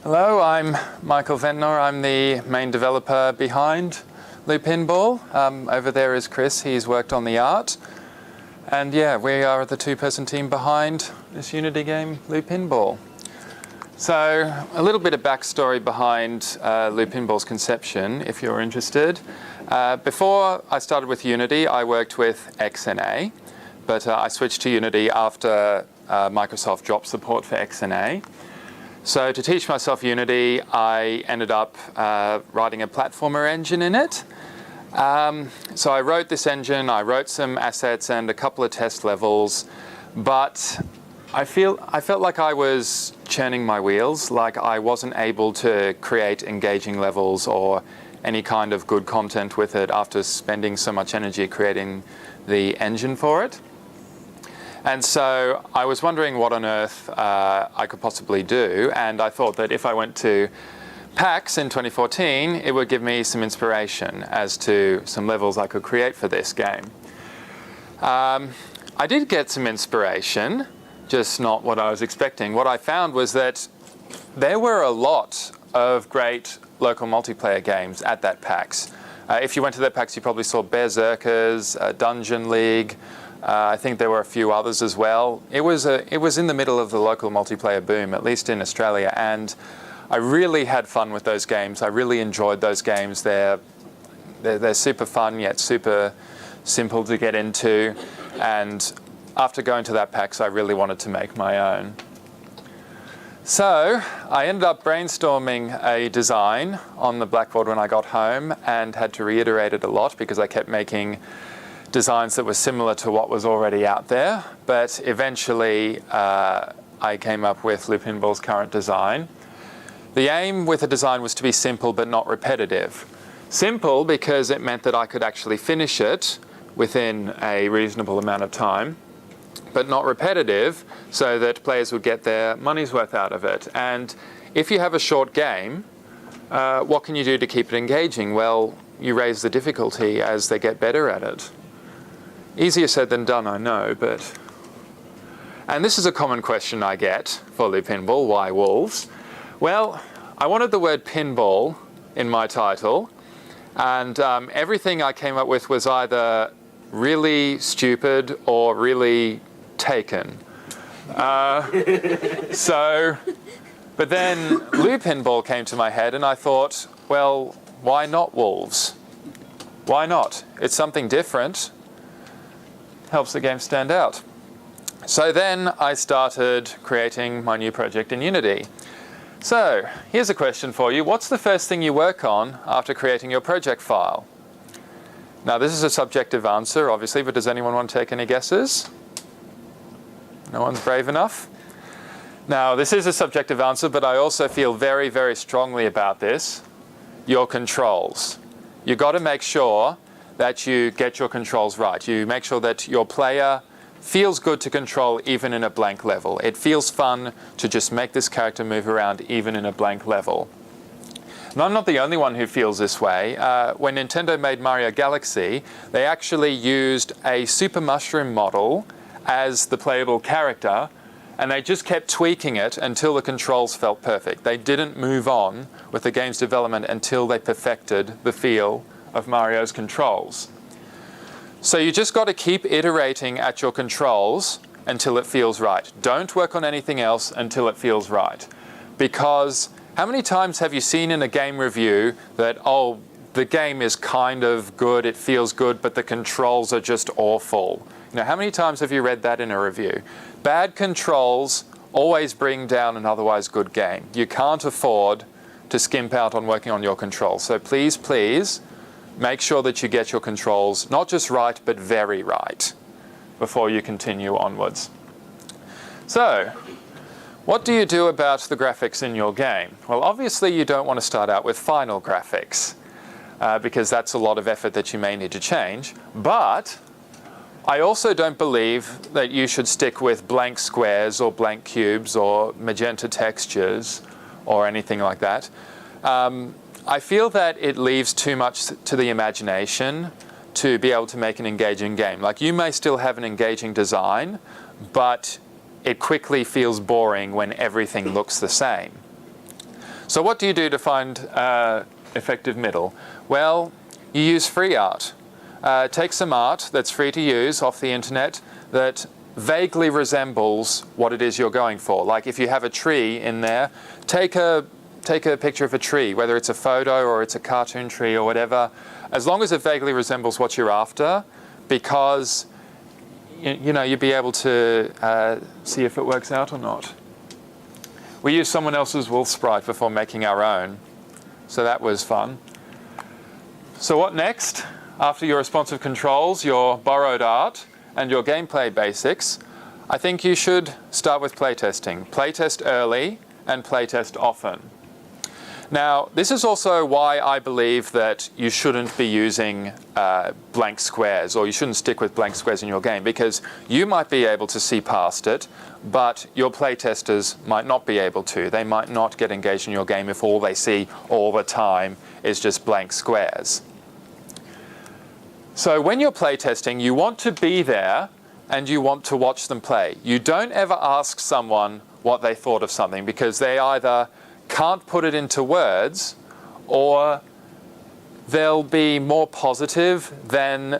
Hello, I'm Michael Ventnor. I'm the main developer behind Loop Pinball. Over there is Chris. He's worked on the art. And yeah, we are the two-person team behind this Unity game, Loop Pinball. So a little bit of backstory behind Loop Pinball's conception, if you're interested. Before I started with Unity, I worked with XNA, but I switched to Unity after Microsoft dropped support for XNA. So to teach myself Unity, I ended up writing a platformer engine in it. So I wrote this engine, I wrote some assets and a couple of test levels, but I felt like I was churning my wheels, like I wasn't able to create engaging levels or any kind of good content with it after spending so much energy creating the engine for it. And so I was wondering what on earth I could possibly do, and I thought that if I went to PAX in 2014, it would give me some inspiration as to some levels I could create for this game. I did get some inspiration, just not what I was expecting. What I found was that there were a lot of great local multiplayer games at that PAX. If you went to that PAX, you probably saw Berserkers, Dungeon League. I think there were a few others as well. It was in the middle of the local multiplayer boom, at least in Australia, and I really had fun with those games. I really enjoyed those games. They're super fun yet super simple to get into, and after going to that PAX, I really wanted to make my own. So I ended up brainstorming a design on the blackboard when I got home and had to reiterate it a lot because I kept making designs that were similar to what was already out there, but eventually I came up with Loop Pinball's current design. The aim with the design was to be simple but not repetitive. Simple because it meant that I could actually finish it within a reasonable amount of time, but not repetitive so that players would get their money's worth out of it. And if you have a short game, what can you do to keep it engaging? Well, you raise the difficulty as they get better at it. Easier said than done, I know, but... And this is a common question I get for Loop Pinball, why wolves? Well, I wanted the word pinball in my title, and everything I came up with was either really stupid or really taken. But then Loop Pinball came to my head and I thought, well, why not wolves? Why not? It's something different. Helps the game stand out. So then I started creating my new project in Unity. So here's a question for you. What's the first thing you work on after creating your project file? Now this is a subjective answer, obviously, but does anyone want to take any guesses? No one's brave enough? Now this is a subjective answer, but I also feel very, very strongly about this. Your controls. You've got to make sure that you get your controls right. You make sure that your player feels good to control even in a blank level. It feels fun to just make this character move around even in a blank level. And I'm not the only one who feels this way. When Nintendo made Mario Galaxy, they actually used a Super Mushroom model as the playable character, and they just kept tweaking it until the controls felt perfect. They didn't move on with the game's development until they perfected the feel of Mario's controls. So you just got to keep iterating at your controls until it feels right. Don't work on anything else until it feels right. Because how many times have you seen in a game review that, oh, the game is kind of good, it feels good, but the controls are just awful? You know, how many times have you read that in a review? Bad controls always bring down an otherwise good game. You can't afford to skimp out on working on your controls. So please, please, make sure that you get your controls not just right, but very right before you continue onwards. So, what do you do about the graphics in your game? Well, obviously you don't want to start out with final graphics because that's a lot of effort that you may need to change. But I also don't believe that you should stick with blank squares or blank cubes or magenta textures or anything like that. I feel that it leaves too much to the imagination to be able to make an engaging game. Like, you may still have an engaging design, but it quickly feels boring when everything looks the same. So what do you do to find effective middle? Well, you use free art. Take some art that's free to use off the internet that vaguely resembles what it is you're going for. Like if you have a tree in there, take a picture of a tree, whether it's a photo or it's a cartoon tree or whatever, as long as it vaguely resembles what you're after, because you'd be able to see if it works out or not. We used someone else's wolf sprite before making our own, so that was fun. So what next? After your responsive controls, your borrowed art, and your gameplay basics, I think you should start with playtesting. Playtest early and playtest often. Now, this is also why I believe that you shouldn't be using blank squares, or you shouldn't stick with blank squares in your game, because you might be able to see past it, but your playtesters might not be able to. They might not get engaged in your game if all they see all the time is just blank squares. So when you're playtesting, you want to be there and you want to watch them play. You don't ever ask someone what they thought of something, because they either can't put it into words, or they'll be more positive than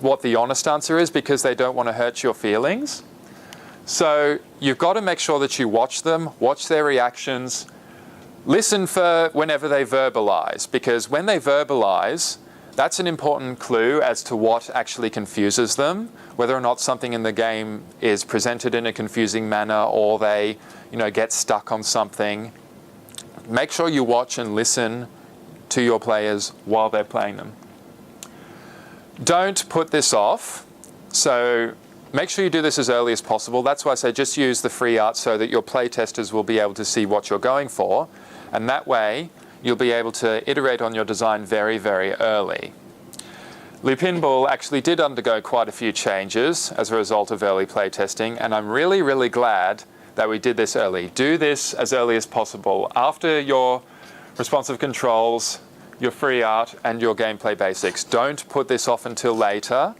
what the honest answer is because they don't want to hurt your feelings. So you've got to make sure that you watch them, watch their reactions, listen for whenever they verbalize, because when they verbalize, that's an important clue as to what actually confuses them, whether or not something in the game is presented in a confusing manner, or they, get stuck on something. Make sure you watch and listen to your players while they're playing them. Don't put this off. So make sure you do this as early as possible. That's why I say just use the free art so that your playtesters will be able to see what you're going for. And that way, you'll be able to iterate on your design very, very early. Loopinball actually did undergo quite a few changes as a result of early playtesting, and I'm really, really glad that we did this early. Do this as early as possible. After your responsive controls, your free art, and your gameplay basics. Don't put this off until later,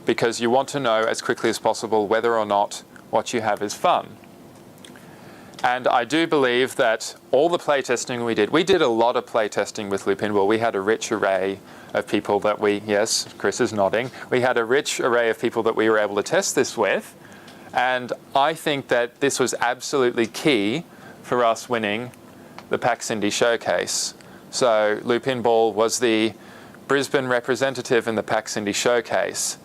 because you want to know as quickly as possible whether or not what you have is fun. And I do believe that all the playtesting we did a lot of playtesting with Loopinball. We had a rich array of people that yes, Chris is nodding. We had a rich array of people that we were able to test this with. And I think that this was absolutely key for us winning the PAX Indie Showcase. So Loopinball was the Brisbane representative in the PAX Indie Showcase.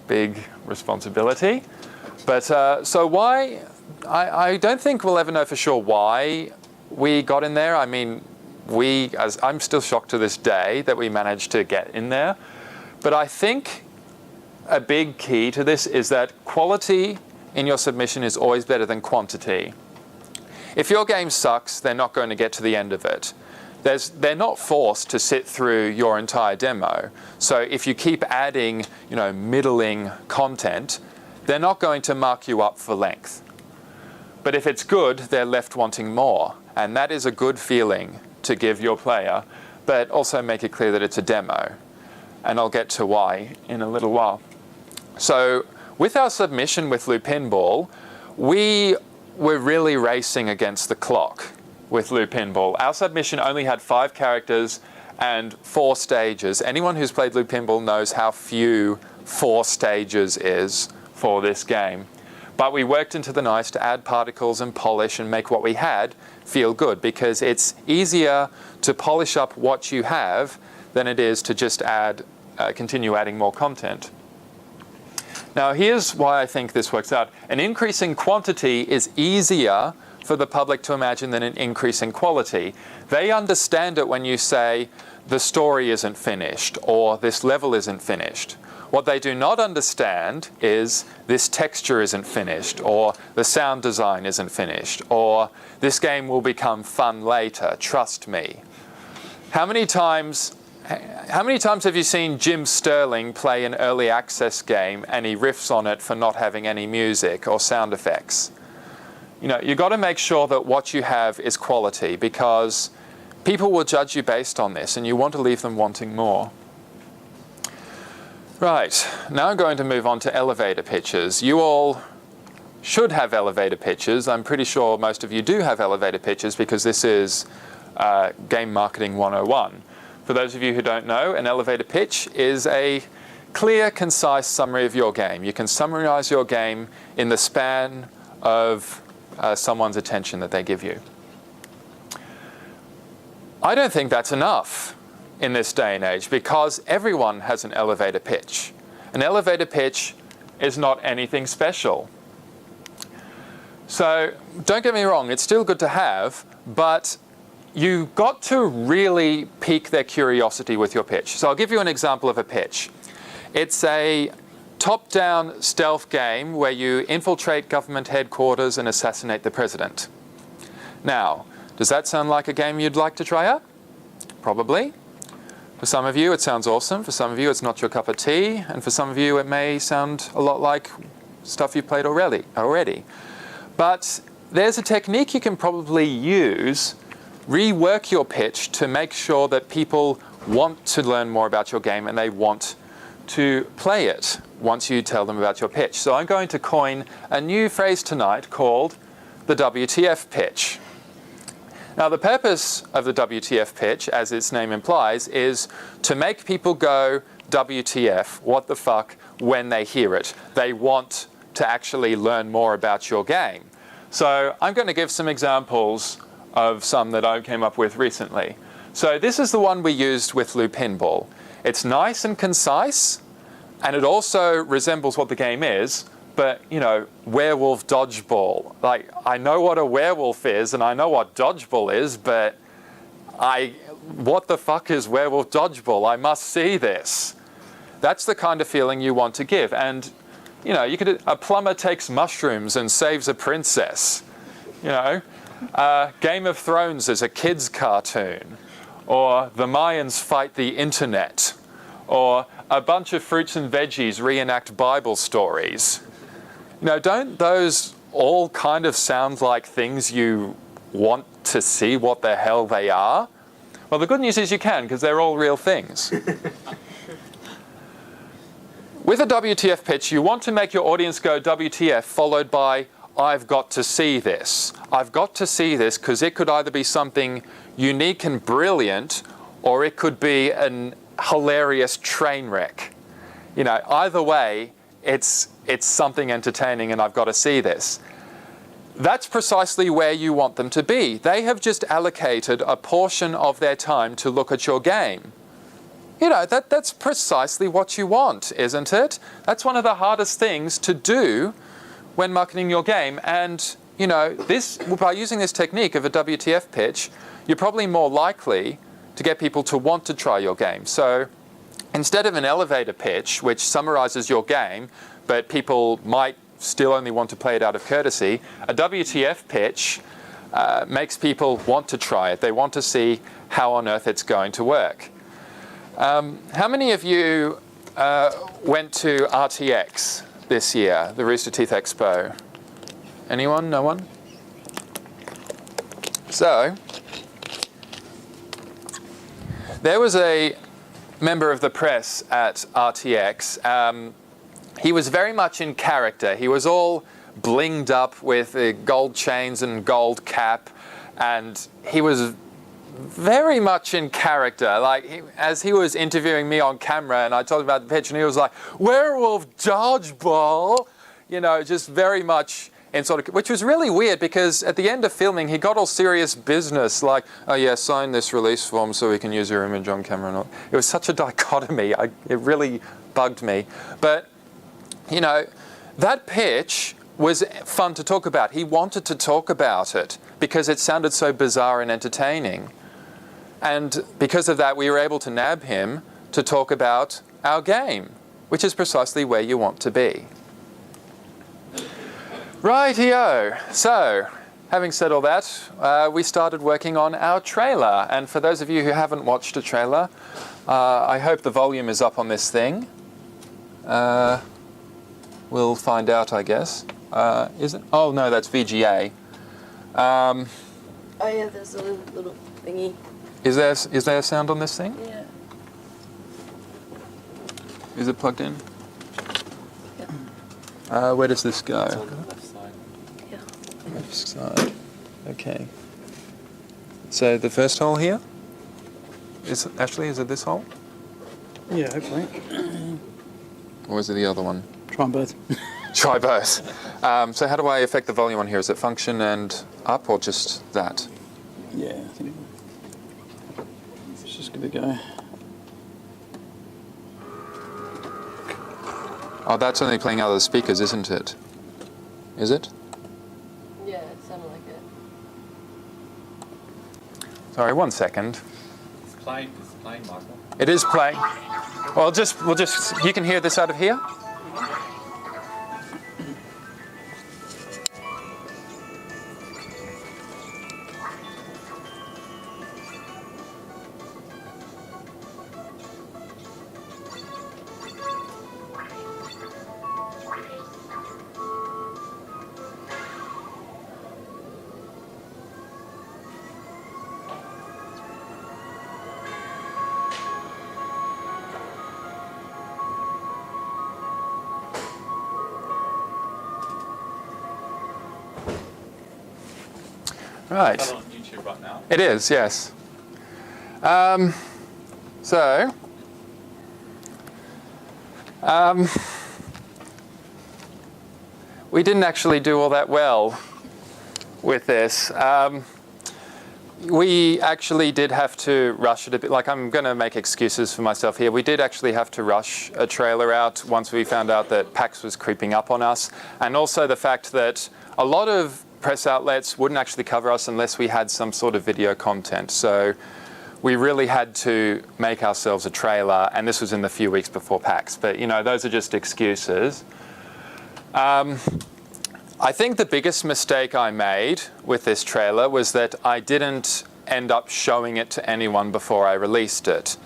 Big responsibility. But so why, I don't think we'll ever know for sure why we got in there. I mean, I'm still shocked to this day that we managed to get in there. But I think a big key to this is that quality in your submission is always better than quantity. If your game sucks, they're not going to get to the end of it. They're not forced to sit through your entire demo. So if you keep adding, middling content, they're not going to mark you up for length. But if it's good, they're left wanting more. And that is a good feeling to give your player, but also make it clear that it's a demo. And I'll get to why in a little while. So with our submission with Loopinball, we were really racing against the clock with Loopinball. Our submission only had 5 characters and 4 stages. Anyone who's played Loopinball knows how few 4 stages is for this game. But we worked into the night to add particles and polish and make what we had feel good, because it's easier to polish up what you have than it is to just continue adding more content. Now here's why I think this works out. An increase in quantity is easier for the public to imagine than an increase in quality. They understand it when you say the story isn't finished or this level isn't finished. What they do not understand is this texture isn't finished, or the sound design isn't finished, or this game will become fun later, trust me. How many times have you seen Jim Sterling play an early access game and he riffs on it for not having any music or sound effects? You've got to make sure that what you have is quality, because people will judge you based on this and you want to leave them wanting more. Right, now I'm going to move on to elevator pitches. You all should have elevator pitches. I'm pretty sure most of you do have elevator pitches because this is Game Marketing 101. For those of you who don't know, an elevator pitch is a clear, concise summary of your game. You can summarize your game in the span of someone's attention that they give you. I don't think that's enough in this day and age because everyone has an elevator pitch. An elevator pitch is not anything special. So don't get me wrong, it's still good to have, but you've got to really pique their curiosity with your pitch. So I'll give you an example of a pitch. It's a top-down stealth game where you infiltrate government headquarters and assassinate the president. Now, does that sound like a game you'd like to try out? Probably. For some of you, it sounds awesome. For some of you, it's not your cup of tea. And for some of you, it may sound a lot like stuff you've played already. But there's a technique you can probably use, rework your pitch to make sure that people want to learn more about your game and they want to play it once you tell them about your pitch. So I'm going to coin a new phrase tonight called the WTF pitch. Now, the purpose of the WTF pitch, as its name implies, is to make people go, WTF, what the fuck, when they hear it. They want to actually learn more about your game. So I'm going to give some examples of some that I came up with recently. So this is the one we used with Lou Pinball. It's nice and concise, and it also resembles what the game is, but, you know, werewolf dodgeball. Like, I know what a werewolf is, and I know what dodgeball is, but what the fuck is werewolf dodgeball? I must see this. That's the kind of feeling you want to give. And, you know, a plumber takes mushrooms and saves a princess. You know, Game of Thrones is a kid's cartoon. Or the Mayans fight the internet. Or a bunch of fruits and veggies reenact Bible stories. You know, don't those all kind of sound like things you want to see what the hell they are? Well, the good news is you can, because they're all real things. With a WTF pitch, you want to make your audience go WTF followed by I've got to see this. I've got to see this because it could either be something unique and brilliant or it could be an hilarious train wreck. You know, either way, it's something entertaining and I've got to see this. That's precisely where you want them to be. They have just allocated a portion of their time to look at your game. You know, that's precisely what you want, isn't it? That's one of the hardest things to do when marketing your game. And, you know, by using this technique of a WTF pitch, you're probably more likely to get people to want to try your game. So instead of an elevator pitch, which summarizes your game, but people might still only want to play it out of courtesy, a WTF pitch makes people want to try it. They want to see how on earth it's going to work. How many of you went to RTX this year, the Rooster Teeth Expo? Anyone? No one? So, there was a member of the press at RTX. He was very much in character. He was all blinged up with gold chains and gold cap, and he was very much in character. Like, as he was interviewing me on camera and I told him about the pitch and he was like, werewolf dodgeball, you know, just very much in sort of, which was really weird because at the end of filming he got all serious business, like, oh yeah, sign this release form so we can use your image on camera and all. It was such a dichotomy. It really bugged me. But, you know, that pitch was fun to talk about. He wanted to talk about it because it sounded so bizarre and entertaining. And because of that, we were able to nab him to talk about our game, which is precisely where you want to be. Rightio. So, having said all that, we started working on our trailer. And for those of you who haven't watched a trailer, I hope the volume is up on this thing. We'll find out, I guess. Is it? Oh, no, that's VGA. Oh, yeah, there's a little thingy. Is there a sound on this thing? Yeah. Is it plugged in? Yeah. Where does this go? It's on the left side. Left side. Okay. So the first hole here is it this hole? Yeah, hopefully. Or is it the other one? Try them both. Try both. So how do I affect the volume on here? Is it function and up or just that? Yeah, I think let's just give it a go. Oh, that's only playing out of the speakers, isn't it? Is it? Yeah, it sounded like it. Sorry, 1 second. It's playing, Michael. It is playing. Well, we'll just. You can hear this out of here. Right. It's on YouTube right now. It is, yes. So, we didn't actually do all that well with this. We actually did have to rush it a bit. Like, I'm going to make excuses for myself here. We did actually have to rush a trailer out once we found out that PAX was creeping up on us. And also the fact that a lot of press outlets wouldn't actually cover us unless we had some sort of video content. So we really had to make ourselves a trailer, and this was in the few weeks before PAX. But, you know, those are just excuses. I think the biggest mistake I made with this trailer was that I didn't end up showing it to anyone before I released it.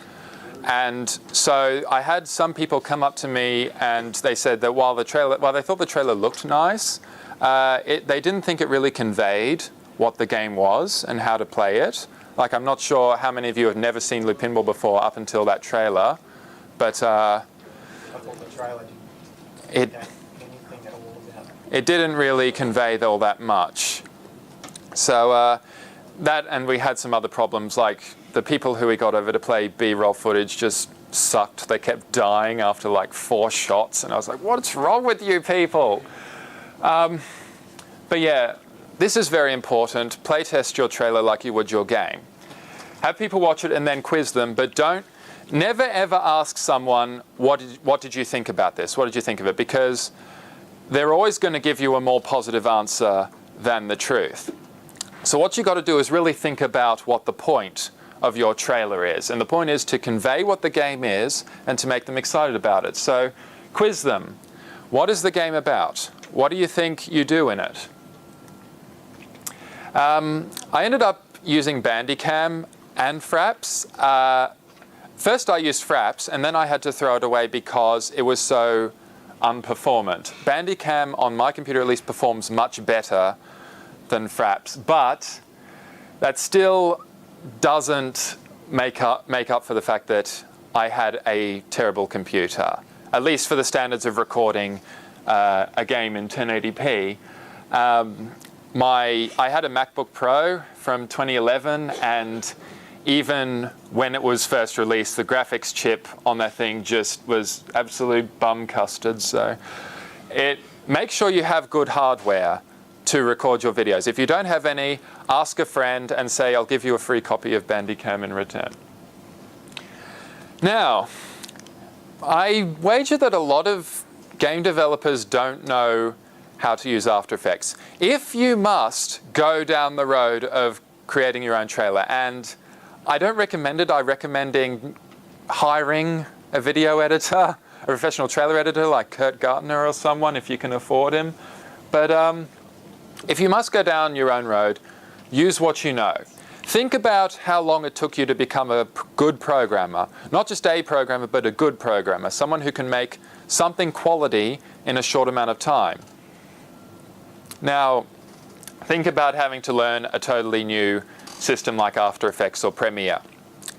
And so I had some people come up to me and they said that while they thought the trailer looked nice, they didn't think it really conveyed what the game was and how to play it. Like, I'm not sure how many of you have never seen Loop Pinball before up until that trailer, but I thought the trailer didn't anything at all about it. It didn't really convey all that much. So that, and we had some other problems, like the people who we got over to play B-roll footage just sucked. They kept dying after like 4 shots, and I was like, what's wrong with you people? But yeah, this is very important. Play test your trailer like you would your game. Have people watch it and then quiz them, but never ever ask someone, what did you think about this? What did you think of it? Because they're always going to give you a more positive answer than the truth. So what you got to do is really think about what the point of your trailer is. And the point is to convey what the game is and to make them excited about it. So quiz them. What is the game about? What do you think you do in it? I ended up using Bandicam and Fraps. First I used Fraps, and then I had to throw it away because it was so unperformant. Bandicam on my computer at least performs much better than Fraps, but that still doesn't make up for the fact that I had a terrible computer, at least for the standards of recording a game in 1080p. I had a MacBook Pro from 2011, and even when it was first released, the graphics chip on that thing just was absolute bum custard. So make sure you have good hardware to record your videos. If you don't have any, ask a friend and say, I'll give you a free copy of Bandicam in return. Now, I wager that a lot of game developers don't know how to use After Effects. If you must go down the road of creating your own trailer, and I don't recommend it, I'm recommending hiring a video editor, a professional trailer editor like Kurt Gartner or someone if you can afford him. But if you must go down your own road, use what you know. Think about how long it took you to become a good programmer. Not just a programmer, but a good programmer. Someone who can make something quality in a short amount of time. Now, think about having to learn a totally new system like After Effects or Premiere.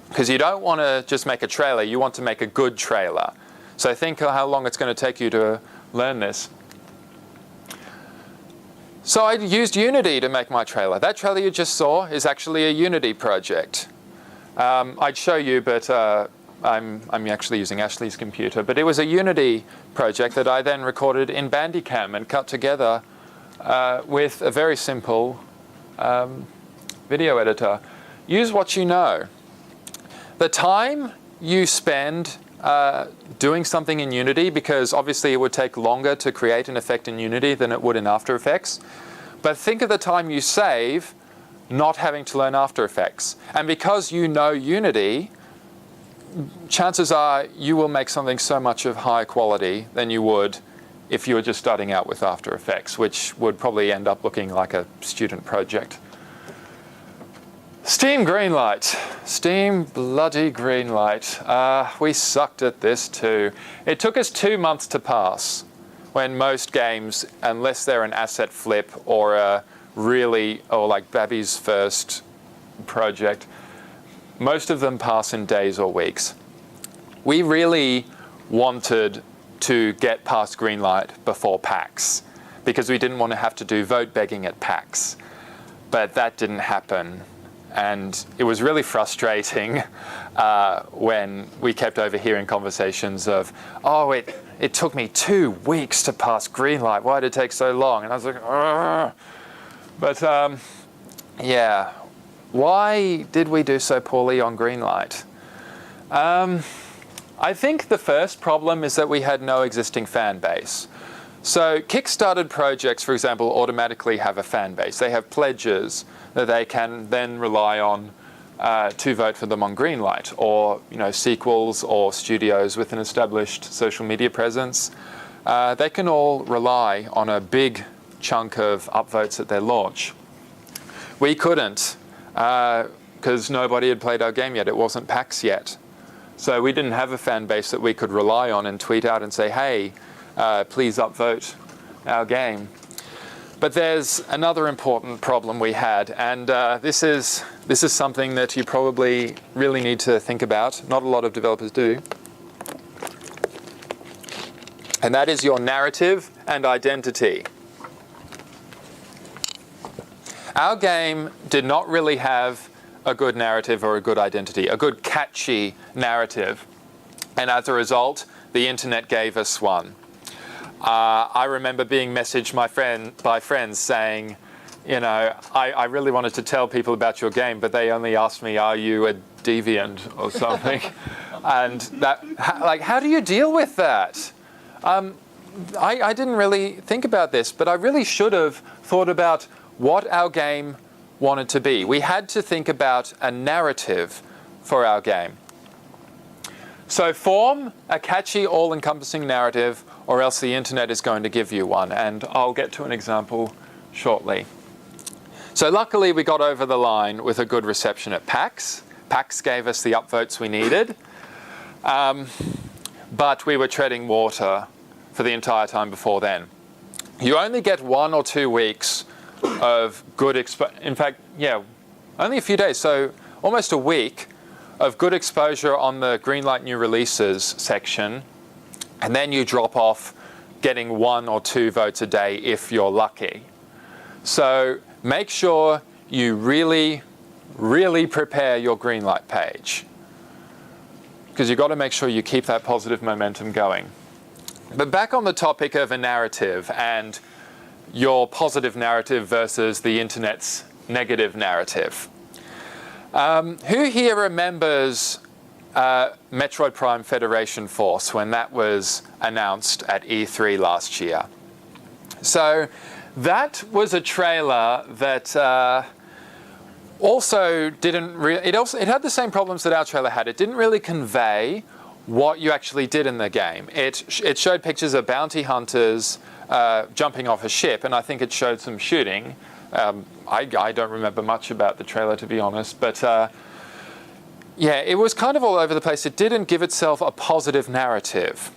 Because you don't want to just make a trailer, you want to make a good trailer. So think how long it's going to take you to learn this. So I used Unity to make my trailer. That trailer you just saw is actually a Unity project. I'd show you, but I'm actually using Ashley's computer. But it was a Unity project that I then recorded in Bandicam and cut together with a very simple video editor. Use what you know. The time you spend doing something in Unity, because obviously it would take longer to create an effect in Unity than it would in After Effects. But think of the time you save not having to learn After Effects. And because you know Unity, chances are you will make something so much of higher quality than you would if you were just starting out with After Effects, which would probably end up looking like a student project. Steam Greenlight. Steam bloody Greenlight. We sucked at this too. It took us 2 months to pass, when most games, unless they're an asset flip or like Babby's first project, most of them pass in days or weeks. We really wanted to get past Greenlight before PAX, because we didn't want to have to do vote begging at PAX. But that didn't happen. And it was really frustrating when we kept overhearing conversations of, oh, it took me 2 weeks to pass Greenlight. Why did it take so long? And I was like, ugh. But yeah, why did we do so poorly on Greenlight? I think the first problem is that we had no existing fan base. So Kickstarted projects, for example, automatically have a fan base. They have pledges that they can then rely on to vote for them on Greenlight, or sequels or studios with an established social media presence. They can all rely on a big chunk of upvotes at their launch. We couldn't, because nobody had played our game yet. It wasn't PAX yet. So we didn't have a fan base that we could rely on and tweet out and say, hey, please upvote our game. But there's another important problem we had, and this is something that you probably really need to think about. Not a lot of developers do. And that is your narrative and identity. Our game did not really have a good narrative or a good identity, a good catchy narrative. And as a result, the internet gave us one. I remember being messaged by friends saying, I really wanted to tell people about your game, but they only asked me, are you a deviant or something? And that, how do you deal with that? I didn't really think about this, but I really should have thought about what our game wanted to be. We had to think about a narrative for our game. So form a catchy, all-encompassing narrative, or else the internet is going to give you one. And I'll get to an example shortly. So luckily, we got over the line with a good reception at PAX. PAX gave us the upvotes we needed. But we were treading water for the entire time before then. You only get 1 or 2 weeks of good in fact, only a few days, so almost a week of good exposure on the Greenlight new releases section, and then you drop off getting 1 or 2 votes a day if you're lucky. So make sure you really, really prepare your Greenlight page, because you've got to make sure you keep that positive momentum going. But back on the topic of a narrative and your positive narrative versus the internet's negative narrative. Who here remembers Metroid Prime Federation Force when that was announced at E3 last year? So that was a trailer that also didn't it had the same problems that our trailer had. It didn't really convey what you actually did in the game. It showed pictures of bounty hunters jumping off a ship, and I think it showed some shooting. I don't remember much about the trailer, to be honest, but yeah, it was kind of all over the place. It didn't give itself a positive narrative.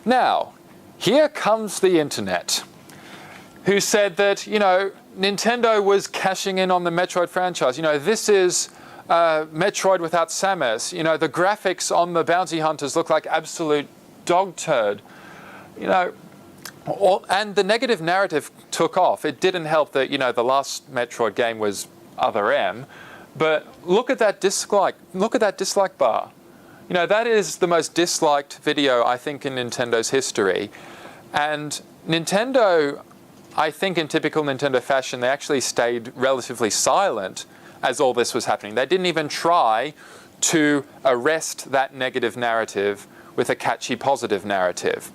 Now, here comes the internet, who said that, Nintendo was cashing in on the Metroid franchise. This is Metroid without Samus. The graphics on the bounty hunters look like absolute dog turd. And the negative narrative took off. It didn't help that, the last Metroid game was Other M, but look at that dislike bar. That is the most disliked video, I think, in Nintendo's history. And Nintendo, I think in typical Nintendo fashion, they actually stayed relatively silent as all this was happening. They didn't even try to arrest that negative narrative with a catchy positive narrative.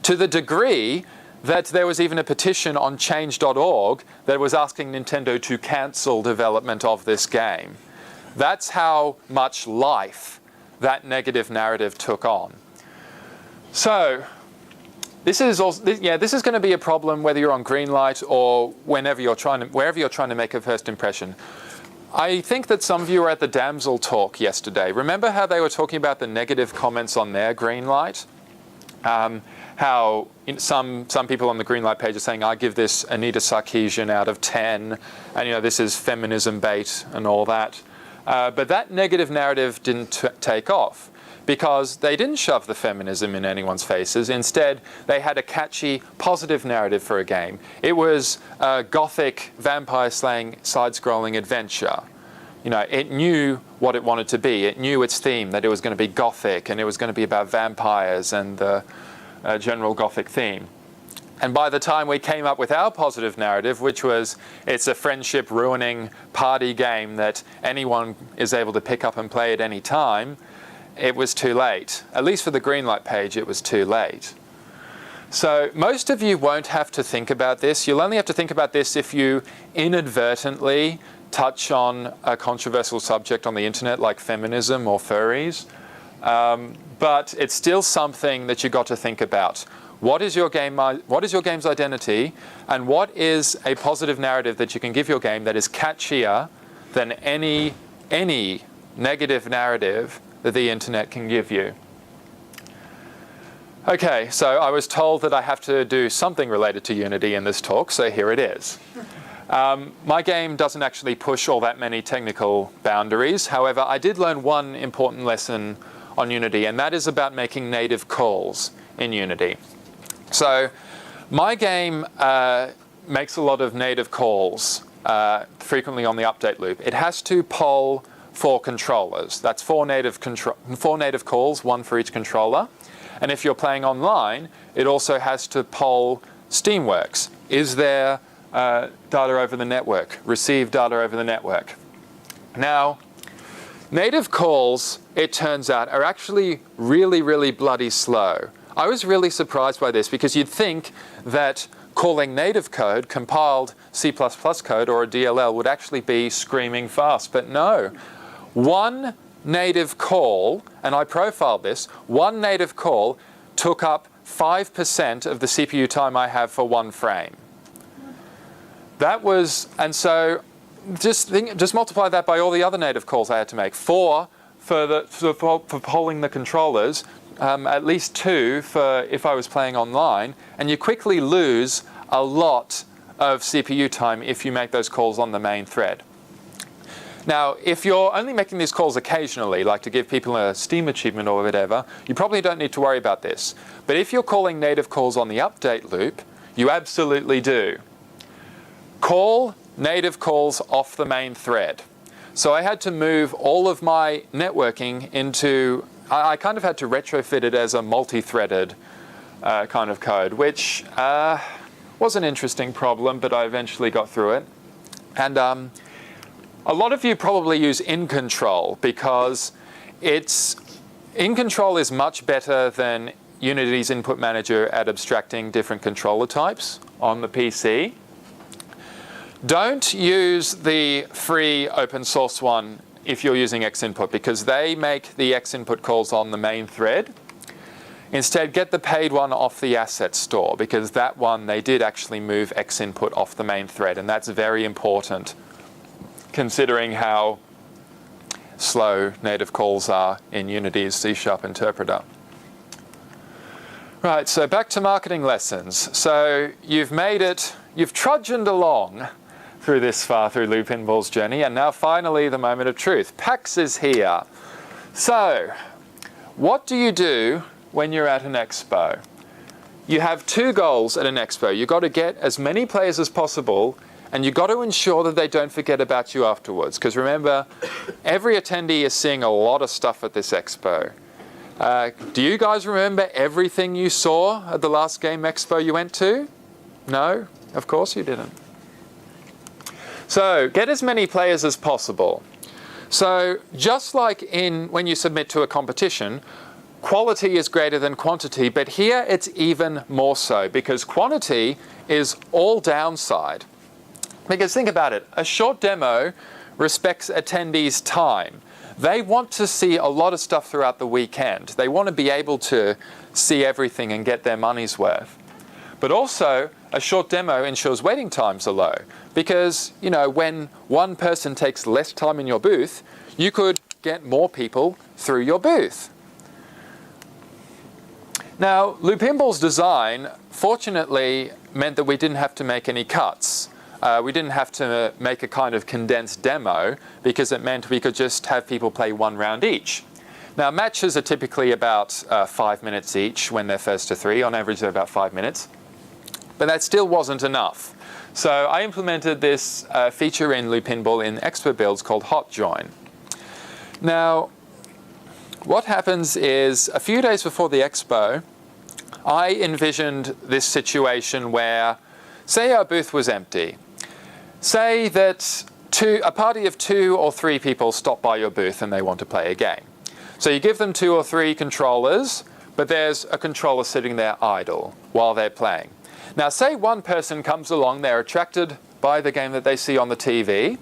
To the degree that there was even a petition on change.org that was asking Nintendo to cancel development of this game. That's how much life that negative narrative took on. So this is going to be a problem whether you're on Greenlight or wherever you're trying to make a first impression. I think that some of you were at the Damsel talk yesterday. Remember how they were talking about the negative comments on their Greenlight? How some people on the Greenlight page are saying, I give this Anita Sarkeesian out of 10, and this is feminism bait and all that. But that negative narrative didn't take off because they didn't shove the feminism in anyone's faces. Instead, they had a catchy, positive narrative for a game. It was a gothic, vampire-slaying, side-scrolling adventure. It knew what it wanted to be. It knew its theme, that it was going to be gothic, and it was going to be about vampires and the general gothic theme. And by the time we came up with our positive narrative, which was it's a friendship-ruining party game that anyone is able to pick up and play at any time, it was too late. At least for the Greenlight page, it was too late. So most of you won't have to think about this. You'll only have to think about this if you inadvertently touch on a controversial subject on the internet like feminism or furries. But it's still something that you've got to think about. What is your game's identity, and what is a positive narrative that you can give your game that is catchier than any negative narrative that the internet can give you? Okay, so I was told that I have to do something related to Unity in this talk, so here it is. My game doesn't actually push all that many technical boundaries. However, I did learn one important lesson on Unity, and that is about making native calls in Unity. So my game makes a lot of native calls frequently on the update loop. It has to poll 4 controllers. That's 4 native calls, 1 for each controller. And if you're playing online, it also has to poll Steamworks. Is there data over the network? Receive data over the network. Now, native calls, it turns out, are actually really, really bloody slow. I was really surprised by this because you'd think that calling native code, compiled C++ code or a DLL would actually be screaming fast, but no. One native call, and I profiled this, one native call took up 5% of the CPU time I have for 1 frame. That was, and so just multiply that by all the other native calls I had to make. 4 for polling the controllers, at least 2 for if I was playing online, and you quickly lose a lot of CPU time if you make those calls on the main thread. Now, if you're only making these calls occasionally, like to give people a Steam achievement or whatever, you probably don't need to worry about this. But if you're calling native calls on the update loop, you absolutely do. Call native calls off the main thread. So I had to move all of my networking into, I kind of had to retrofit it as a multi-threaded kind of code, which was an interesting problem, but I eventually got through it. And a lot of you probably use InControl because InControl is much better than Unity's input manager at abstracting different controller types on the PC. Don't use the free open source one if you're using Xinput because they make the Xinput calls on the main thread. Instead, get the paid one off the asset store because that one, they did actually move Xinput off the main thread, and that's very important considering how slow native calls are in Unity's C# interpreter. Right, so back to marketing lessons. So you've made it, you've trudged along through this far through Loop Pinball's journey, and now finally the moment of truth. PAX is here. So, what do you do when you're at an expo? you have two goals at an expo. You've got to get as many players as possible, and you've got to ensure that they don't forget about you afterwards. Because remember, every attendee is seeing a lot of stuff at this expo. Do you guys remember everything you saw at the last game expo you went to? No? Of course you didn't. So get as many players as possible. So just like when you submit to a competition, quality is greater than quantity, but here it's even more so because quantity is all downside. Because think about it, a short demo respects attendees' time. They want to see a lot of stuff throughout the weekend. They want to be able to see everything and get their money's worth. But also, a short demo ensures waiting times are low because, you know, when one person takes less time in your booth, you could get more people through your booth. Now, Lou Pinball's design, fortunately, meant that we didn't have to make any cuts. We didn't have to make a kind of condensed demo because it meant we could just have people play one round each. Now, matches are typically about 5 minutes each when they're first to three. On average, they're about 5 minutes. But that still wasn't enough. So I implemented this feature in Lou Pinball in Expo Builds called Hot Join. Now, what happens is a few days before the expo, I envisioned this situation where, say our booth was empty. Say that a party of 2 or 3 people stop by your booth and they want to play a game. So you give them 2 or 3 controllers, but there's a controller sitting there idle while they're playing. Now, say one person comes along, they're attracted by the game that they see on the TV,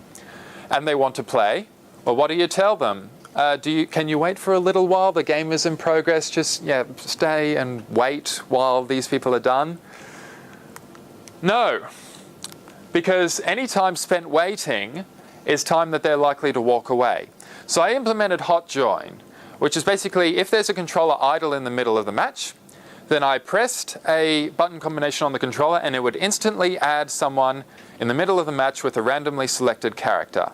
and they want to play. Well, what do you tell them? Can you wait for a little while? The game is in progress. Just stay and wait while these people are done. No, because any time spent waiting is time that they're likely to walk away. So I implemented Hot Join, which is basically if there's a controller idle in the middle of the match, then I pressed a button combination on the controller and it would instantly add someone in the middle of the match with a randomly selected character.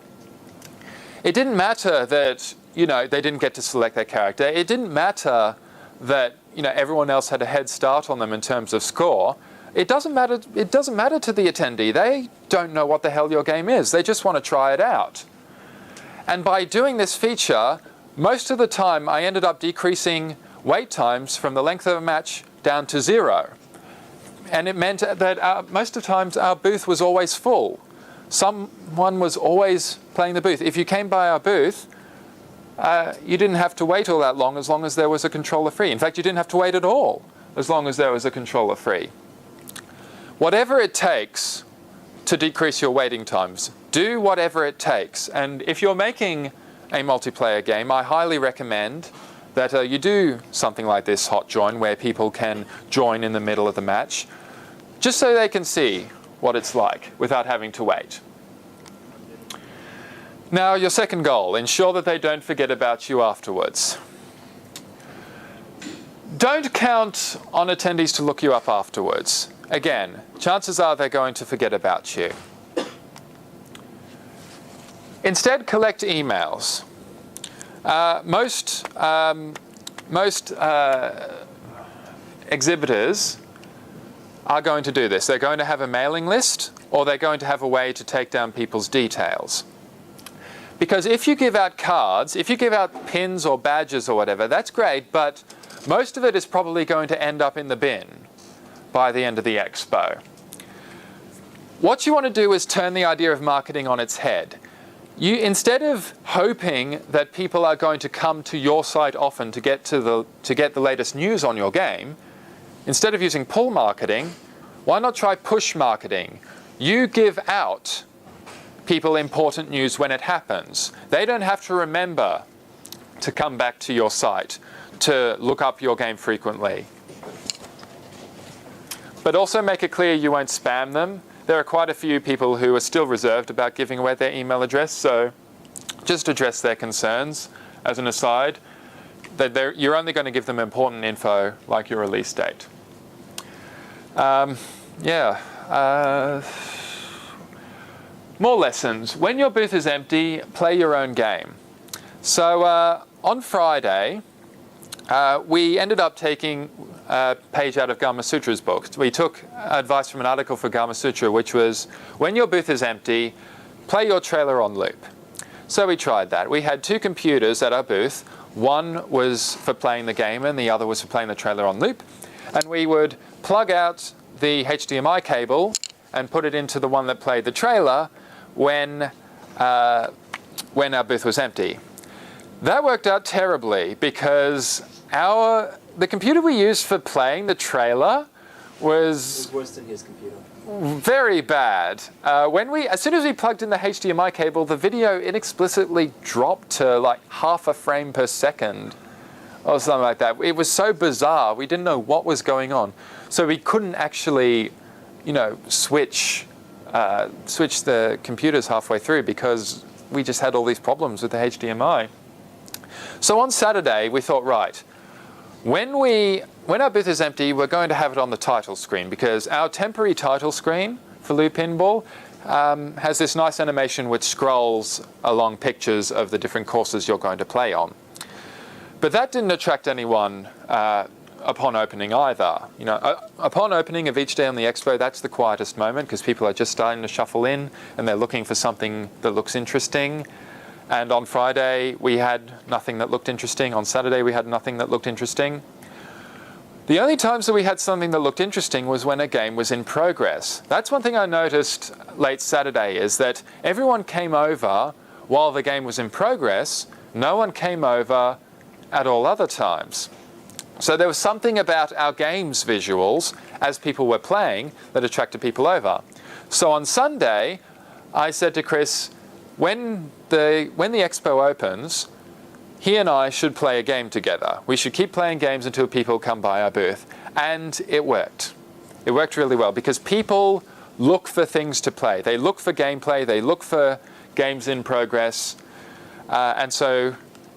It didn't matter that, they didn't get to select their character. It didn't matter that, everyone else had a head start on them in terms of score. It doesn't matter to the attendee. They don't know what the hell your game is. They just want to try it out. And by doing this feature, most of the time I ended up decreasing wait times from the length of a match down to 0. And it meant that most of the times our booth was always full. Someone was always playing the booth. If you came by our booth, you didn't have to wait all that long as there was a controller free. In fact, you didn't have to wait at all as long as there was a controller free. Whatever it takes to decrease your waiting times, do whatever it takes. And if you're making a multiplayer game, I highly recommend that you do something like this Hot Join where people can join in the middle of the match just so they can see what it's like without having to wait. Now, your second goal, ensure that they don't forget about you afterwards. Don't count on attendees to look you up afterwards. Again, chances are they're going to forget about you. Instead, collect emails. Most exhibitors are going to do this. They're going to have a mailing list, or they're going to have a way to take down people's details. Because if you give out cards, if you give out pins or badges or whatever, that's great, but most of it is probably going to end up in the bin by the end of the expo. What you want to do is turn the idea of marketing on its head. Instead of hoping that people are going to come to your site often to get the latest news on your game, instead of using pull marketing, why not try push marketing? You give out people important news when it happens. They don't have to remember to come back to your site to look up your game frequently. But also make it clear you won't spam them. There are quite a few people who are still reserved about giving away their email address, so just address their concerns as an aside. That you're only going to give them important info like your release date. More lessons. When your booth is empty, play your own game. So on Friday, we ended up taking a page out of Gama Sutra's book. We took advice from an article for Gama Sutra, which was, when your booth is empty, play your trailer on loop. So we tried that. We had 2 computers at our booth. One was for playing the game and the other was for playing the trailer on loop. And we would plug out the HDMI cable and put it into the one that played the trailer when our booth was empty. That worked out terribly because the computer we used for playing the trailer was worse than his computer. very bad. As soon as we plugged in the HDMI cable, the video inexplicably dropped to like half a frame per second or something like that. It was so bizarre. We didn't know what was going on. So we couldn't actually, switch the computers halfway through because we just had all these problems with the HDMI. So on Saturday, we thought, right, when our booth is empty, we're going to have it on the title screen because our temporary title screen for Loop Pinball has this nice animation which scrolls along pictures of the different courses you're going to play on. But that didn't attract anyone upon opening either. Upon opening of each day on the expo, that's the quietest moment because people are just starting to shuffle in and they're looking for something that looks interesting. And on Friday, we had nothing that looked interesting. On Saturday, we had nothing that looked interesting. The only times that we had something that looked interesting was when a game was in progress. That's one thing I noticed late Saturday, is that everyone came over while the game was in progress. No one came over at all other times. So there was something about our game's visuals as people were playing that attracted people over. So on Sunday, I said to Chris, when the expo opens, he and I should play a game together. We should keep playing games until people come by our booth. And it worked. It worked really well because people look for things to play. They look for gameplay. They look for games in progress. And so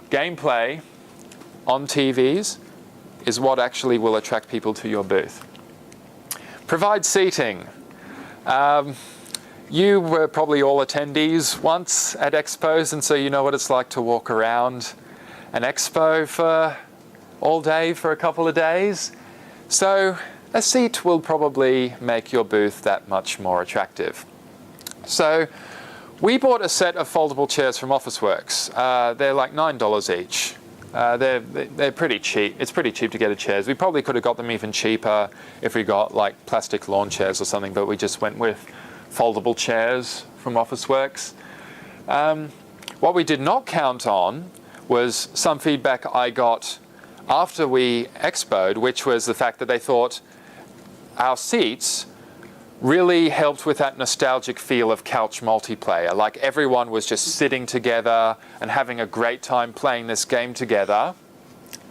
gameplay on TVs is what actually will attract people to your booth. Provide seating. You were probably all attendees once at expos, and so you know what it's like to walk around an expo for all day for a couple of days. So a seat will probably make your booth that much more attractive. So we bought a set of foldable chairs from Officeworks. They're like $9 each. They're pretty cheap. It's pretty cheap to get a chairs. We probably could have got them even cheaper if we got like plastic lawn chairs or something, but we just went with foldable chairs from Officeworks. What we did not count on was some feedback I got after we expoed, which was the fact that they thought our seats really helped with that nostalgic feel of couch multiplayer. Like everyone was just sitting together and having a great time playing this game together.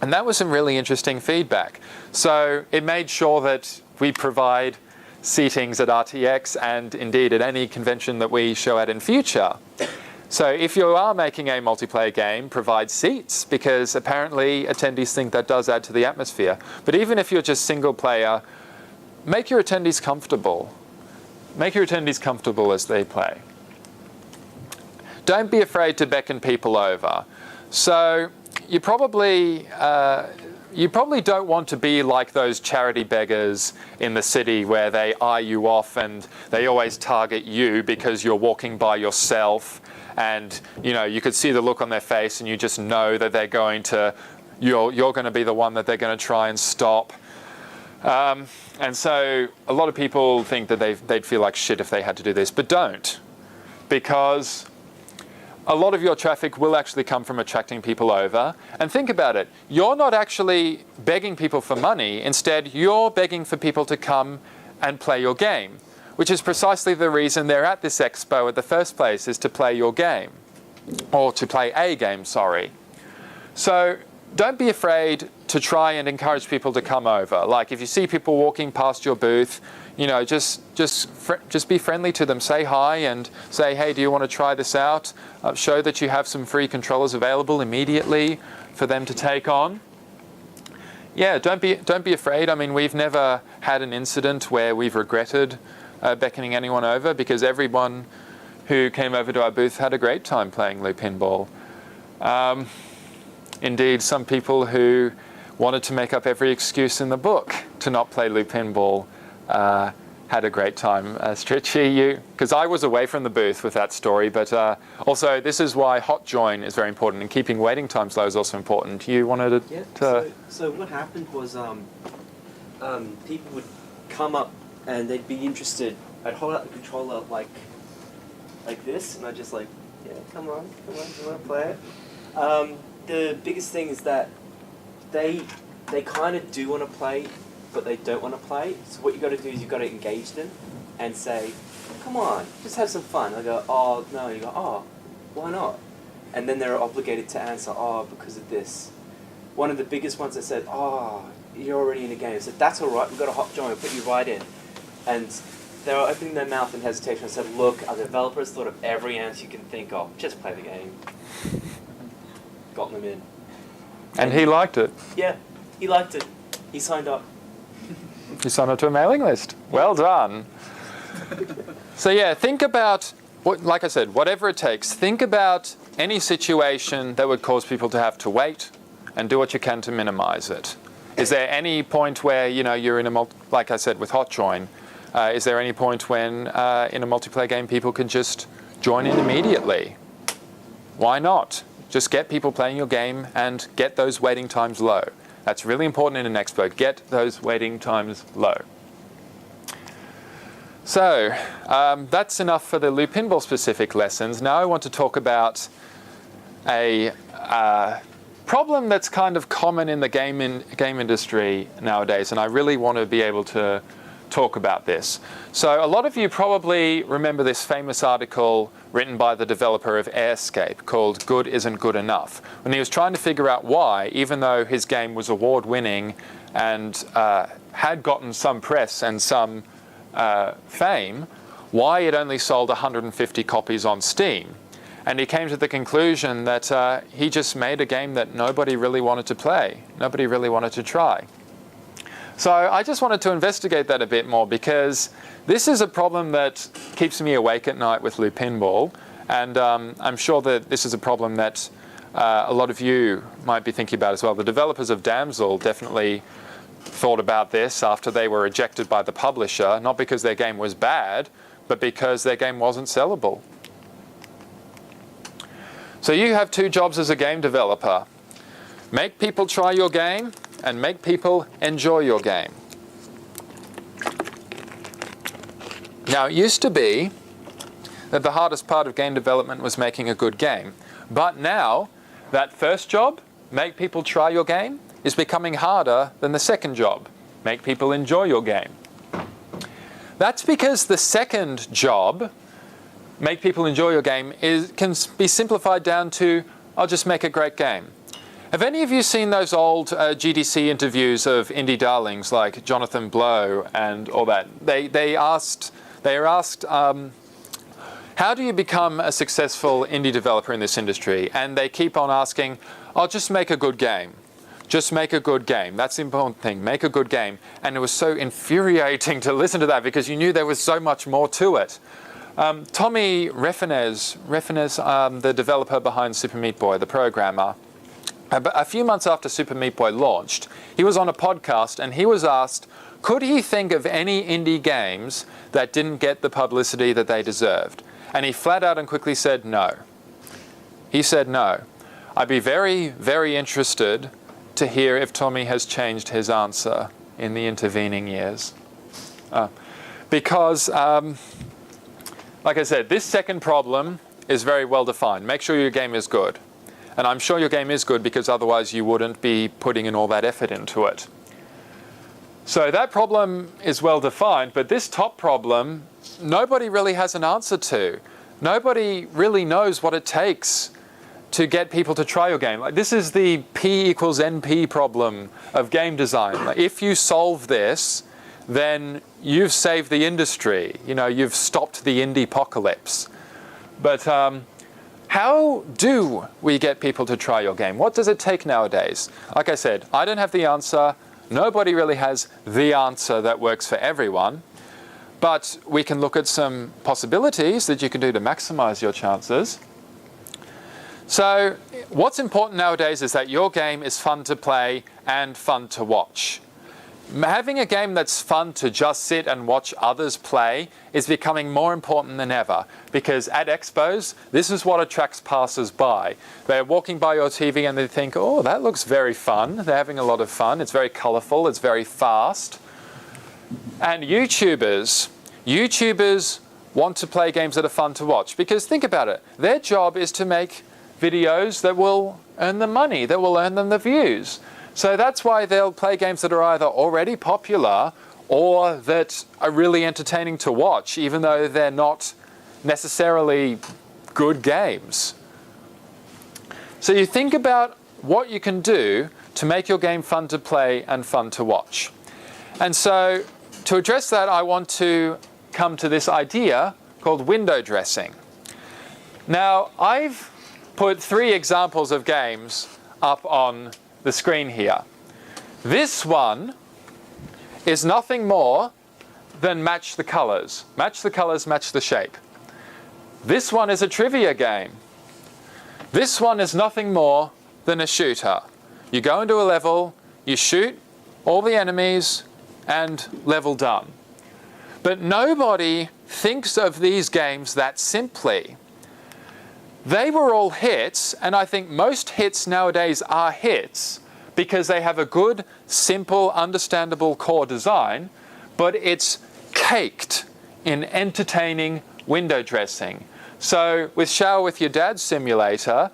And that was some really interesting feedback. So it made sure that we provide seatings at RTX and indeed at any convention that we show at in future. So if you are making a multiplayer game, provide seats, because apparently attendees think that does add to the atmosphere. But even if you're just single player, make your attendees comfortable. Make your attendees comfortable as they play. Don't be afraid to beckon people over. So you probably don't want to be like those charity beggars in the city where they eye you off and they always target you because you're walking by yourself, and you could see the look on their face and you just know that they're going to, you're going to be the one that they're going to try and stop. And so a lot of people think that they'd feel like shit if they had to do this, but don't, because a lot of your traffic will actually come from attracting people over. And think about it, you're not actually begging people for money. Instead, you're begging for people to come and play your game, which is precisely the reason they're at this expo at the first place, is to play your game, or to play a game, sorry. So don't be afraid to try and encourage people to come over. Like if you see people walking past your booth, just be friendly to them. Say hi and say, hey, do you want to try this out? Show that you have some free controllers available immediately for them to take on. Yeah, don't be afraid. I mean, we've never had an incident where we've regretted beckoning anyone over, because everyone who came over to our booth had a great time playing Loop Pinball. Indeed, some people who wanted to make up every excuse in the book to not play Loop Pinball. Had a great time. Stritchy, because I was away from the booth with that story, but also this is why hot join is very important, and keeping waiting times low is also important. You wanted to... Yeah, so what happened was people would come up and they'd be interested. I'd hold out the controller like this, and I'd just like, yeah, come on, you want to play it? The biggest thing is that they kind of do want to play, but they don't want to play. So what you got to do is you got to engage them and say, come on, just have some fun. They go, oh, no. You go, oh, why not? And then they're obligated to answer, oh, because of this. One of the biggest ones that said, oh, you're already in the game. I said, that's all right, we've got a hot join, we'll put you right in. And they were opening their mouth in hesitation. I said, look, our developers thought of every answer you can think of. Just play the game. Got them in. And he liked it. Yeah, he liked it. He signed up. You signed up to a mailing list. Well done. So yeah, think about, like I said, whatever it takes, think about any situation that would cause people to have to wait and do what you can to minimize it. Is there any point where, you're in like I said, with hot join, is there any point when in a multiplayer game people can just join in immediately? Why not? Just get people playing your game and get those waiting times low. That's really important in an expo. Get those waiting times low. So that's enough for the Loop Pinball specific lessons. Now I want to talk about a problem that's kind of common in the game industry nowadays, and I really want to be able to talk about this. So a lot of you probably remember this famous article written by the developer of Airscape called Good Isn't Good Enough, when he was trying to figure out why, even though his game was award-winning and had gotten some press and some fame, why it only sold 150 copies on Steam. And he came to the conclusion that he just made a game that nobody really wanted to play, nobody really wanted to try. So I just wanted to investigate that a bit more, because this is a problem that keeps me awake at night with Loop Pinball, and I'm sure that this is a problem that a lot of you might be thinking about as well. The developers of Damsel definitely thought about this after they were ejected by the publisher, not because their game was bad, but because their game wasn't sellable. So you have two jobs as a game developer. Make people try your game and make people enjoy your game. Now, it used to be that the hardest part of game development was making a good game. But now, that first job, make people try your game, is becoming harder than the second job, make people enjoy your game. That's because the second job, make people enjoy your game, can be simplified down to, I'll just make a great game. Have any of you seen those old GDC interviews of indie darlings like Jonathan Blow and all that? They are asked, how do you become a successful indie developer in this industry? And they keep on asking, I'll just make a good game. Just make a good game. That's the important thing. Make a good game. And it was so infuriating to listen to that, because you knew there was so much more to it. Tommy Refenes, the developer behind Super Meat Boy, the programmer, a few months after Super Meat Boy launched, he was on a podcast and he was asked, could he think of any indie games that didn't get the publicity that they deserved? And he flat out and quickly said no. He said no. I'd be very, very interested to hear if Tommy has changed his answer in the intervening years. Because, like I said, this second problem is very well defined. Make sure your game is good. And I'm sure your game is good, because otherwise you wouldn't be putting in all that effort into it. So that problem is well defined, but this top problem, nobody really has an answer to. Nobody really knows what it takes to get people to try your game. Like, this is the P equals NP problem of game design. Like, if you solve this, then you've saved the industry. You've stopped the indie-pocalypse. But how do we get people to try your game? What does it take nowadays? Like I said, I don't have the answer. Nobody really has the answer that works for everyone. But we can look at some possibilities that you can do to maximize your chances. So what's important nowadays is that your game is fun to play and fun to watch. Having a game that's fun to just sit and watch others play is becoming more important than ever, because at expos, this is what attracts passers-by. They're walking by your TV and they think, oh, that looks very fun. They're having a lot of fun. It's very colorful. It's very fast. And YouTubers want to play games that are fun to watch, because think about it. Their job is to make videos that will earn them money, that will earn them the views. So that's why they'll play games that are either already popular or that are really entertaining to watch, even though they're not necessarily good games. So you think about what you can do to make your game fun to play and fun to watch. And so to address that, I want to come to this idea called window dressing. Now, I've put 3 examples of games up on the screen here. This one is nothing more than match the colors. Match the colors, match the shape. This one is a trivia game. This one is nothing more than a shooter. You go into a level, you shoot all the enemies, and level done. But nobody thinks of these games that simply. They were all hits, and I think most hits nowadays are hits because they have a good, simple, understandable core design, but it's caked in entertaining window dressing. So with Shower with Your Dad Simulator,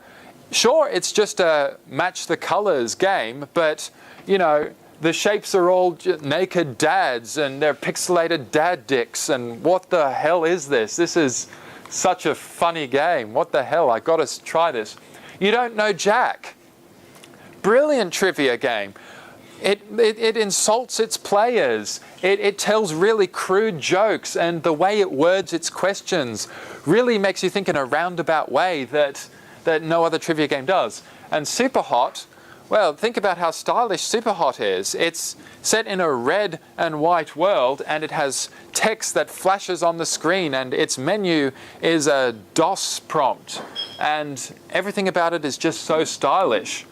sure, it's just a match the colors game, but you know, the shapes are all naked dads and they're pixelated dad dicks, and what the hell is this? This is such a funny game. What the hell? I got to try this. You don't know Jack. Brilliant trivia game. It insults its players. It tells really crude jokes, and the way it words its questions really makes you think in a roundabout way that no other trivia game does. And Superhot, well, think about how stylish Superhot is. It's set in a red and white world, and it has text that flashes on the screen, and its menu is a DOS prompt, and everything about it is just so stylish.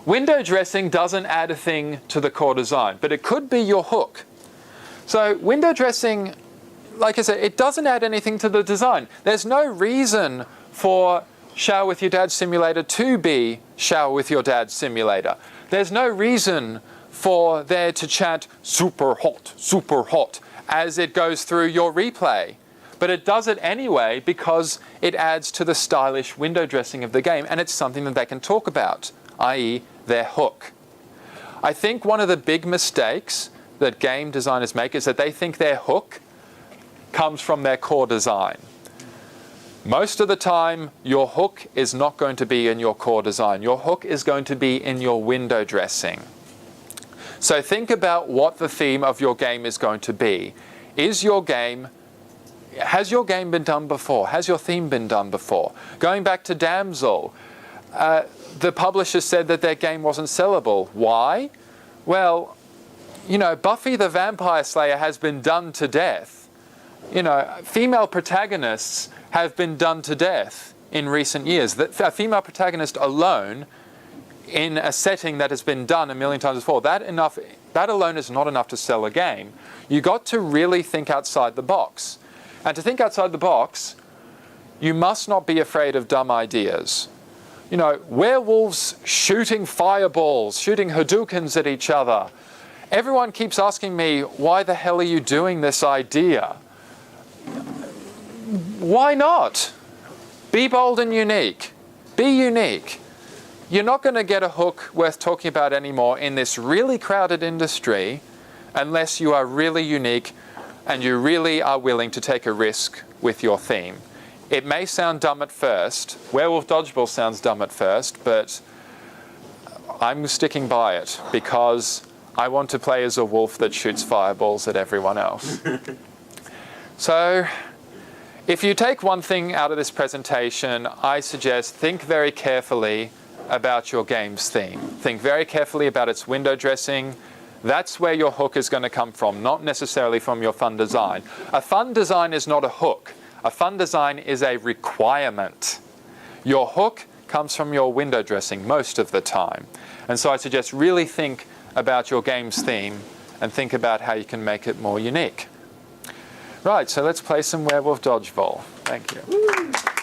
Window dressing doesn't add a thing to the core design, but it could be your hook. So window dressing, like I said, it doesn't add anything to the design. There's no reason for Shower with Your Dad Simulator to be Shower with Your Dad Simulator. There's no reason for there to chant super hot as it goes through your replay. But it does it anyway because it adds to the stylish window dressing of the game, and it's something that they can talk about, i.e. their hook. I think one of the big mistakes that game designers make is that they think their hook comes from their core design. Most of the time, your hook is not going to be in your core design. Your hook is going to be in your window dressing. So think about what the theme of your game is going to be. Has your game been done before? Has your theme been done before? Going back to Damsel, the publisher said that their game wasn't sellable. Why? Well, you know, Buffy the Vampire Slayer has been done to death. You know, female protagonists have been done to death in recent years. A female protagonist alone in a setting that has been done a million times before, that alone is not enough to sell a game. You got to really think outside the box. And to think outside the box, you must not be afraid of dumb ideas. You know, werewolves shooting fireballs, shooting Hadoukens at each other. Everyone keeps asking me, why the hell are you doing this idea? Why not? Be bold and unique. Be unique. You're not going to get a hook worth talking about anymore in this really crowded industry unless you are really unique and you really are willing to take a risk with your theme. It may sound dumb at first. Werewolf Dodgeball sounds dumb at first, but I'm sticking by it because I want to play as a wolf that shoots fireballs at everyone else. So, if you take one thing out of this presentation, I suggest think very carefully about your game's theme. Think very carefully about its window dressing. That's where your hook is going to come from, not necessarily from your fun design. A fun design is not a hook. A fun design is a requirement. Your hook comes from your window dressing most of the time. And so I suggest really think about your game's theme and think about how you can make it more unique. Right, so let's play some Werewolf Dodgeball. Thank you.